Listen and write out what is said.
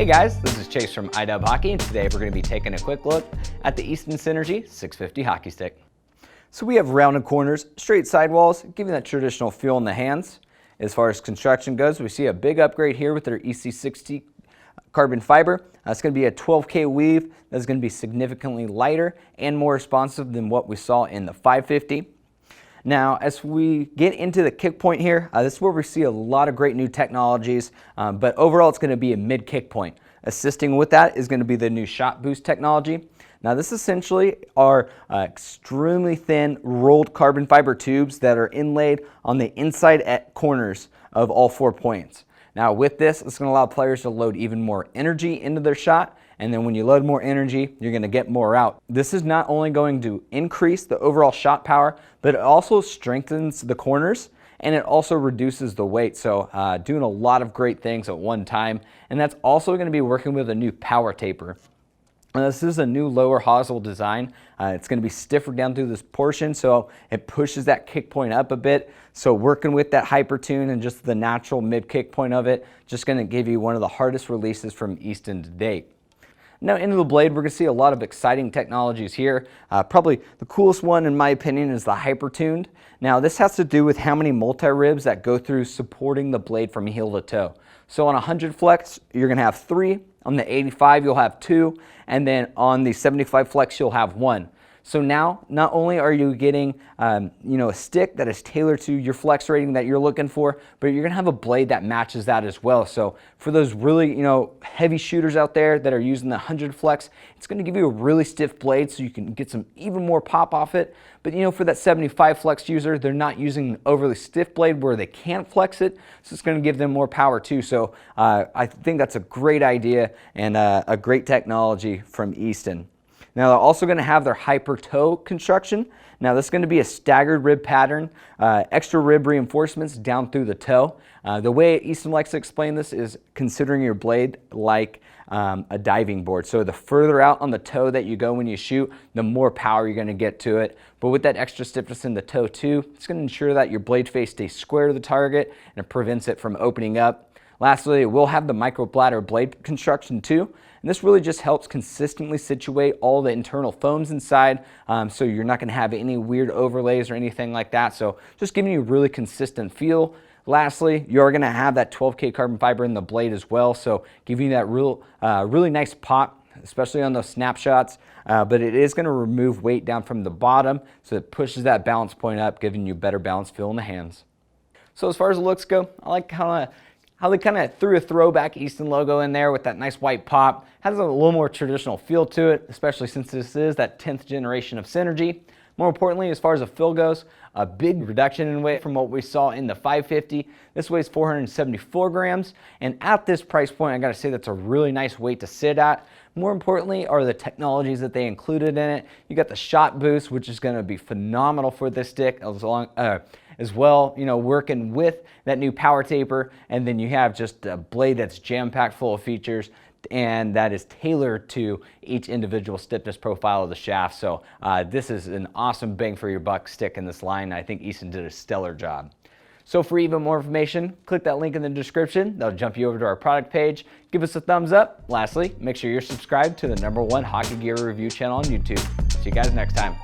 Hey guys, this is Chase from iDub Hockey, and today we're going to be taking a quick look at the Easton Synergy 650 hockey stick. So we have rounded corners, straight sidewalls, giving that traditional feel in the hands. As far as construction goes, we see a big upgrade here with their EC60 carbon fiber. It's going to be a 12K weave that's going to be significantly lighter and more responsive than what we saw in the 550. Now, as we get into the kick point here, this is where we see a lot of great new technologies, but overall it's going to be a mid kick point. Assisting with that is going to be the new shot boost technology. Now, this essentially are extremely thin rolled carbon fiber tubes that are inlaid on the inside corners of all 4 points. Now, with this, it's going to allow players to load even more energy into their shot. And then when you load more energy, you're going to get more out. This is not only going to increase the overall shot power, but it also strengthens the corners and it also reduces the weight. So doing a lot of great things at one time. And that's also going to be working with a new power taper. This is a new lower hosel design. It's going to be stiffer down through this portion, so it pushes that kick point up a bit. So working with that HyperTune and just the natural mid kick point of it, just going to give you one of the hardest releases from Easton to date. Now into the blade, we're going to see a lot of exciting technologies here. Probably the coolest one in my opinion is the HyperTuned. Now this has to do with how many multi-ribs that go through supporting the blade from heel to toe. So on 100 flex, you're going to have 3. On the 85, you'll have 2. And then on the 75 flex, you'll have 1. So now, not only are you getting a stick that is tailored to your flex rating that you're looking for, but you're going to have a blade that matches that as well. So for those really heavy shooters out there that are using the 100 flex, it's going to give you a really stiff blade so you can get some even more pop off it. But for that 75 flex user, they're not using an overly stiff blade where they can't flex it, so it's going to give them more power too. So I think that's a great idea and a great technology from Easton. Now they're also going to have their HyperToe construction. Now this is going to be a staggered rib pattern, extra rib reinforcements down through the toe. The way Easton likes to explain this is considering your blade like a diving board. So the further out on the toe that you go when you shoot, the more power you're going to get to it. But with that extra stiffness in the toe too, it's going to ensure that your blade face stays square to the target and it prevents it from opening up. Lastly, it will have the micro bladder blade construction too. And this really just helps consistently situate all the internal foams inside, so you're not going to have any weird overlays or anything like that. So just giving you a really consistent feel. Lastly, you're going to have that 12K carbon fiber in the blade as well, so giving you that really nice pop, especially on those snapshots. But it is going to remove weight down from the bottom, so it pushes that balance point up, giving you better balance feel in the hands. So as far as the looks go, I like how they kind of threw a throwback Easton logo in there with that nice white pop. Has a little more traditional feel to it, especially since this is that 10th generation of Synergy. More importantly, as far as the fill goes, a big reduction in weight from what we saw in the 550. This weighs 474 grams, and at this price point, I gotta say that's a really nice weight to sit at. More importantly are the technologies that they included in it. You got the shot boost, which is gonna be phenomenal for this stick, as well, working with that new power taper, and then you have just a blade that's jam-packed full of features and that is tailored to each individual stiffness profile of the shaft. So this is an awesome bang for your buck stick in this line. I think Easton did a stellar job. So for even more information, click that link in the description. That'll jump you over to our product page. Give us a thumbs up. Lastly, make sure you're subscribed to the #1 hockey gear review channel on YouTube. See you guys next time.